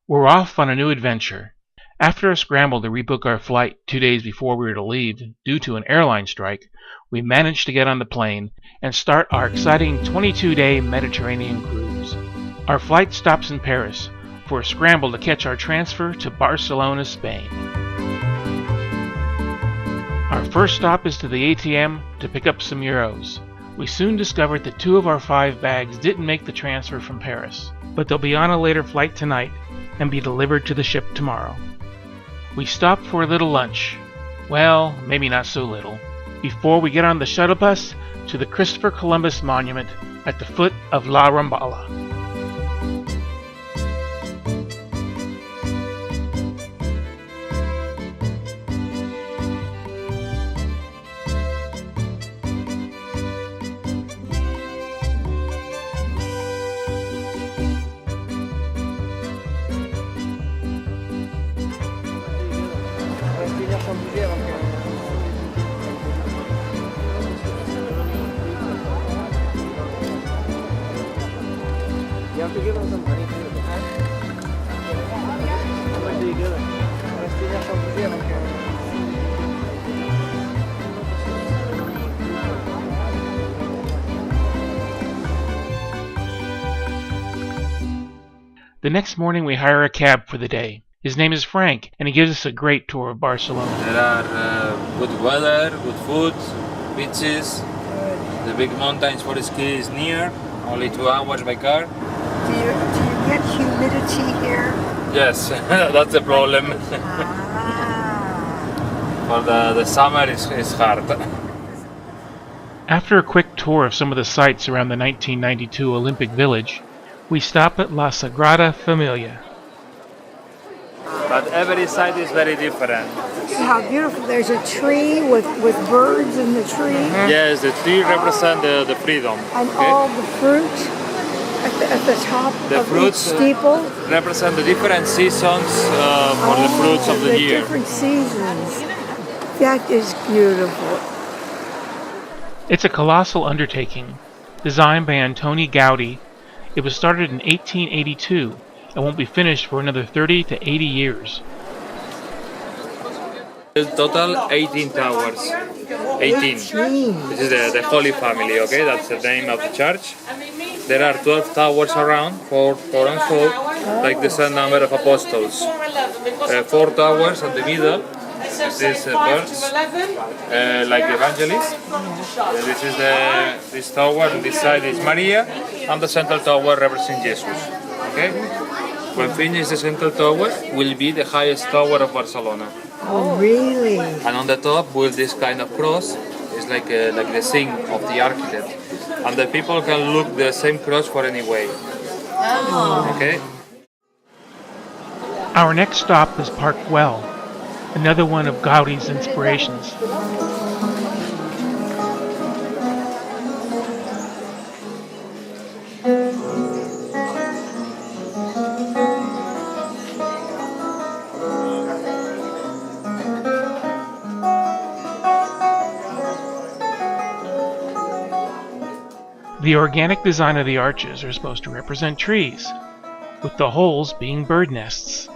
We're off on a new adventure. After a scramble to rebook our flight 2 days before we were to leave due to an airline strike, we managed to get on the plane and start our exciting 22-day Mediterranean cruise. Our flight stops in Paris for a scramble to catch our transfer to Barcelona, Spain. Our first stop is to the ATM to pick up some euros. We soon discovered that 2 of our 5 bags didn't make the transfer from Paris, but they'll be on a later flight tonight and be delivered to the ship tomorrow. We stopped for a little lunch. Well, maybe not so little. Before we get on the shuttle bus to the Christopher Columbus Monument at the foot of La Rambla. You have to give them some money too. How much do you give them? The next morning we hire a cab for the day. His name is Frank, and he gives us a great tour of Barcelona. There are good weather, good food, beaches. The big mountains for ski is near, only 2 hours by car. Do you get humidity here? Yes, that's the problem. For the summer is hard. After a quick tour of some of the sites around the 1992 Olympic Village, we stop at La Sagrada Familia. But every site is very different. How beautiful. There's a tree with birds in the tree. Yes, the tree represents the freedom. And all the fruit at the top The of fruits each steeple. represent the different seasons for the fruits of the year. Different seasons. That is beautiful. It's a colossal undertaking, designed by Antoni Gaudi. It was started in 1882 and won't be finished for another 30 to 80 years. In total 18 towers. 18. This is the Holy Family, okay? That's the name of the church. There are 12 towers around, 4 and 4, like the same number of apostles. 4 towers at the middle. This is birds, like the evangelist. This is this tower, and this side is Maria, and the central tower represents Jesus. Okay? When finished, the central tower will be the highest tower of Barcelona. Oh, really? And on the top with this kind of cross is like the sign of the architect, and the people can look the same cross for any way. Okay. Our next stop is Park Güell, another one of Gaudi's inspirations. The organic design of the arches are supposed to represent trees, with the holes being bird nests.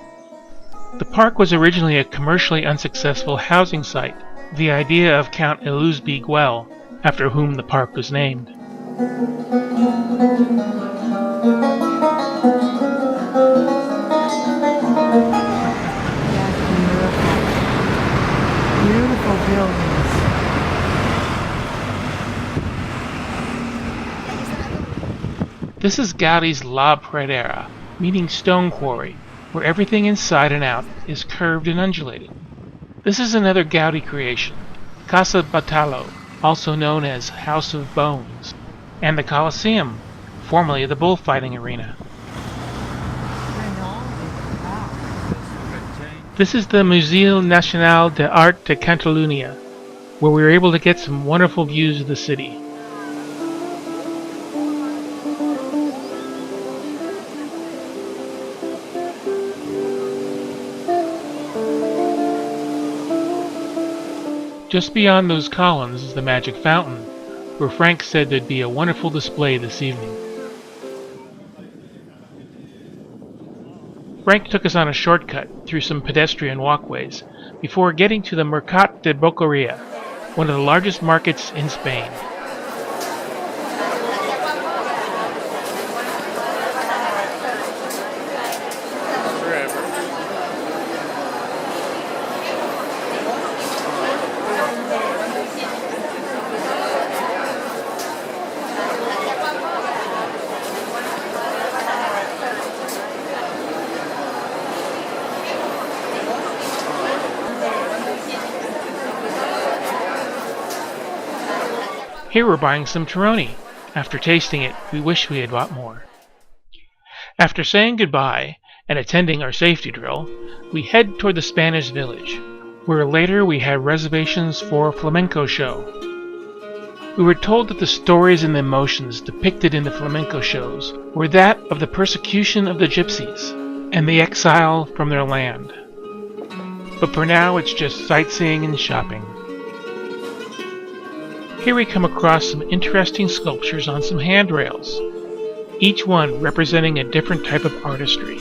The park was originally a commercially unsuccessful housing site, the idea of Count Elusby Güell, after whom the park was named. Beautiful buildings. This is Gaudi's La Pradera, meaning stone quarry, where everything inside and out is curved and undulated. This is another Gaudi creation, Casa Batlló, also known as House of Bones, and the Colosseum, formerly the bullfighting arena. This is the Museu Nacional d'Art de Catalunya, where we were able to get some wonderful views of the city. Just beyond those columns is the Magic Fountain, where Frank said there'd be a wonderful display this evening. Frank took us on a shortcut through some pedestrian walkways before getting to the Mercat de Boqueria, one of the largest markets in Spain. Here we're buying some Toroni. After tasting it, we wish we had bought more. After saying goodbye and attending our safety drill, we head toward the Spanish village, where later we had reservations for a flamenco show. We were told that the stories and the emotions depicted in the flamenco shows were that of the persecution of the gypsies and the exile from their land. But for now, it's just sightseeing and shopping. Here we come across some interesting sculptures on some handrails, each one representing a different type of artistry.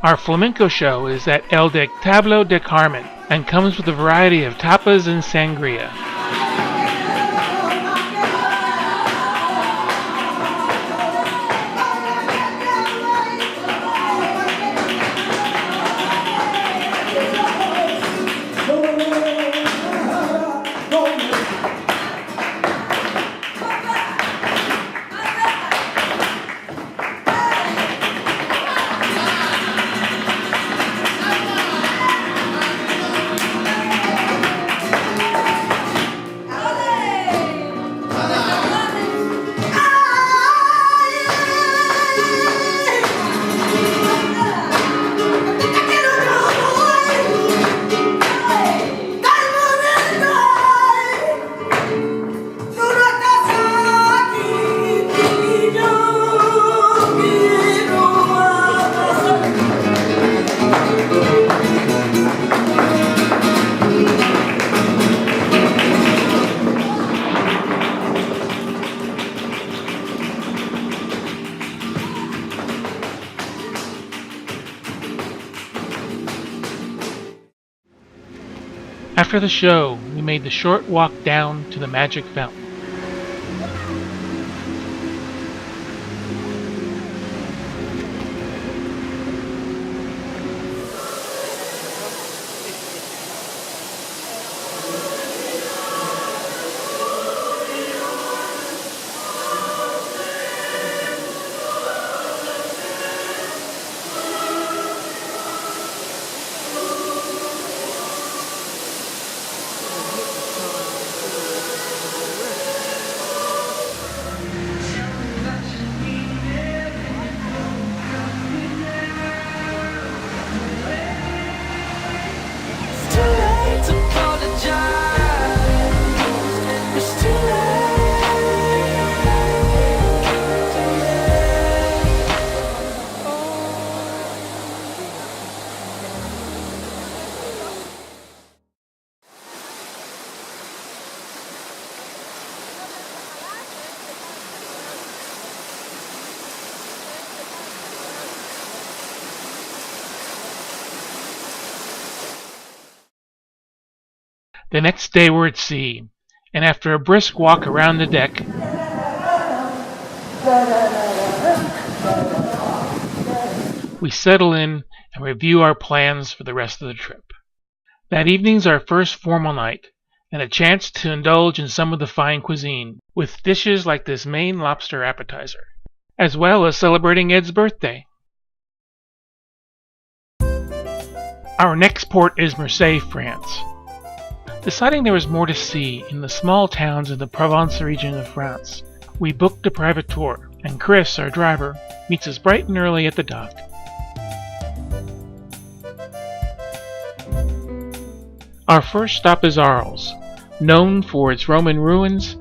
Our flamenco show is at El de Tablo de Carmen and comes with a variety of tapas and sangria. After the show, we made the short walk down to the magic fountain. The next day we're at sea, and after a brisk walk around the deck, we settle in and review our plans for the rest of the trip. That evening's our first formal night, and a chance to indulge in some of the fine cuisine, with dishes like this Maine lobster appetizer, as well as celebrating Ed's birthday. Our next port is Marseille, France. Deciding there was more to see in the small towns of the Provence region of France, we booked a private tour, and Chris, our driver, meets us bright and early at the dock. Our first stop is Arles, known for its Roman ruins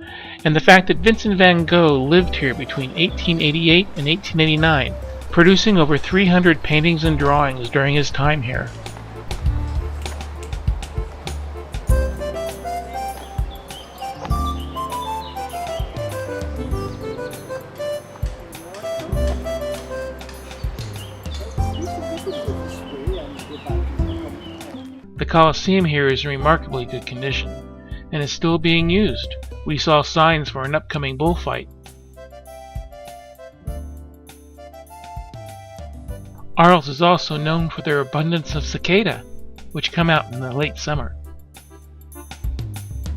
and the fact that Vincent van Gogh lived here between 1888 and 1889, producing over 300 paintings and drawings during his time here. The Colosseum here is in remarkably good condition, and is still being used. We saw signs for an upcoming bullfight. Arles is also known for their abundance of cicada, which come out in the late summer.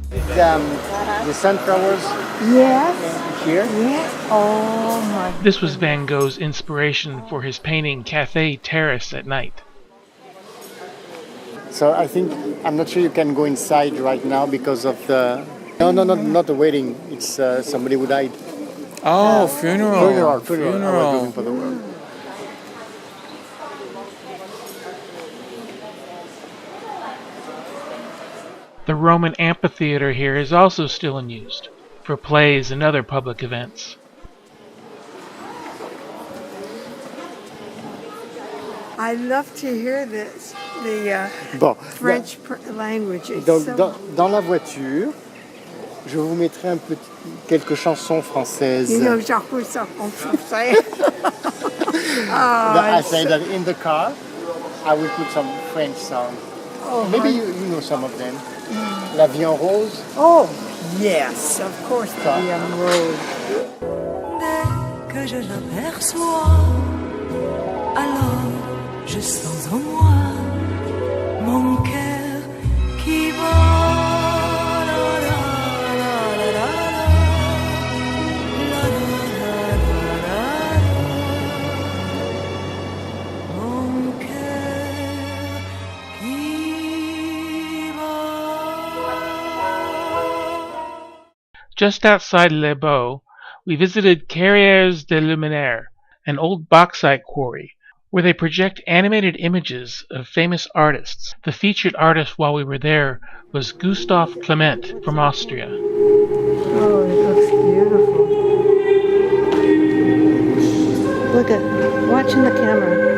The sunflowers Yes. here. Yes. Oh my. This was Van Gogh's inspiration for his painting Cathay Terrace at Night. So I think, I'm not sure you can go inside right now because of the... No, not the wedding. It's somebody who died. Oh, funeral. Funeral. I was looking for the word. The Roman amphitheater here is also still in use for plays and other public events. I love to hear this. The Bon, French language. It's donc, so... dans la voiture, je vous mettrai quelques chansons françaises. You know, j'en peux ça en français. I say that in the car, I will put some French songs. Maybe you know some of them. La vie en rose. Oh, yes, of course, the young road. Dès que je l'aperçois, alors je sens en moi mon cœur qui bat. La, la, la, la, la, la, la, la, la, mon cœur qui bat. Just outside Les Baux, we visited Carrières de Luminaire, an old bauxite quarry, where they project animated images of famous artists. The featured artist while we were there was Gustav Clement from Austria. Oh, it looks beautiful. Look at, watching the camera.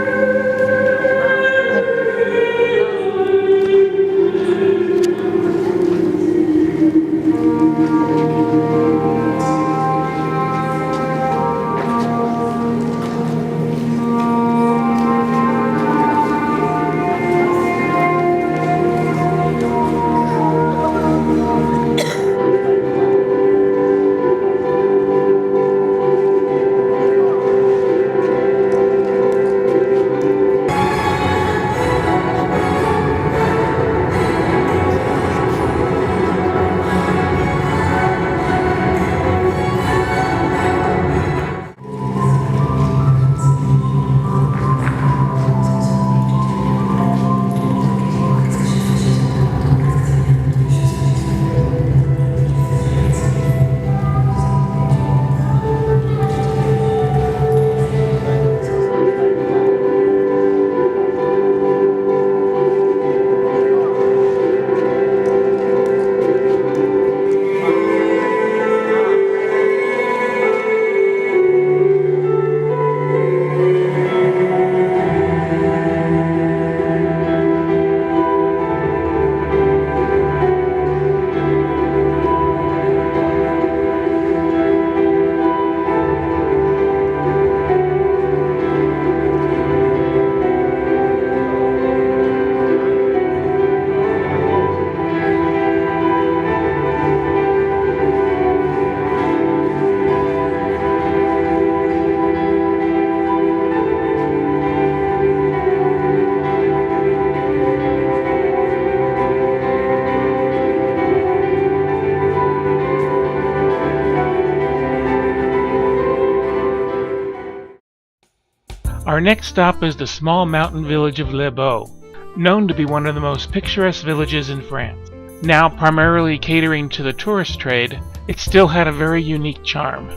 Our next stop is the small mountain village of Les Baux, known to be one of the most picturesque villages in France. Now primarily catering to the tourist trade, it still had a very unique charm.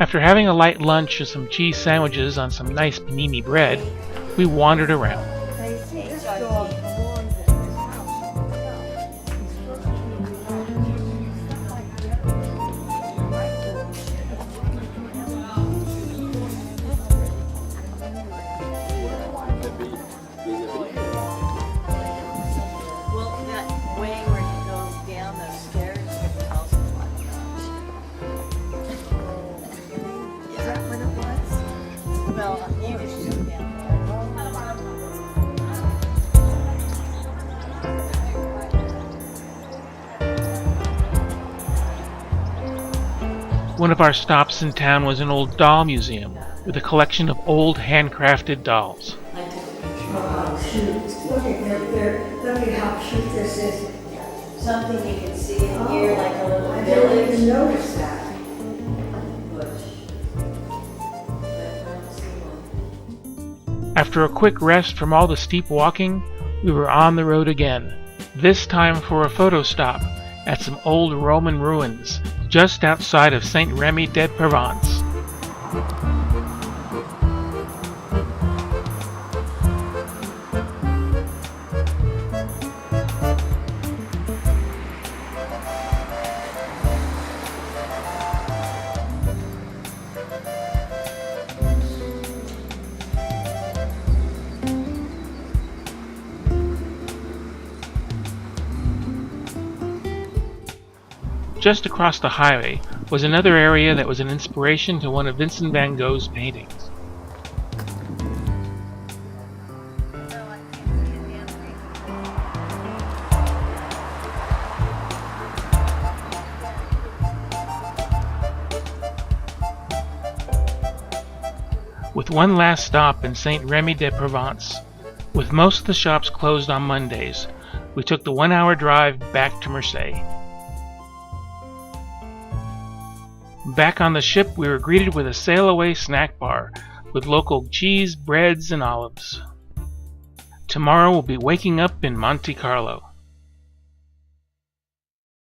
After having a light lunch with some cheese sandwiches on some nice panini bread, we wandered around. One of our stops in town was an old doll museum with a collection of old handcrafted dolls. Look at how cute this is. Something you can see in here, like a little I didn't village. even notice that. After a quick rest from all the steep walking, we were on the road again, this time for a photo stop at some old Roman ruins just outside of Saint Remy de Provence. Just across the highway was another area that was an inspiration to one of Vincent van Gogh's paintings. With one last stop in Saint Remy de Provence, with most of the shops closed on Mondays, we took the 1-hour drive back to Marseille. Back on the ship, we were greeted with a sail-away snack bar with local cheese, breads, and olives. Tomorrow we'll be waking up in Monte Carlo.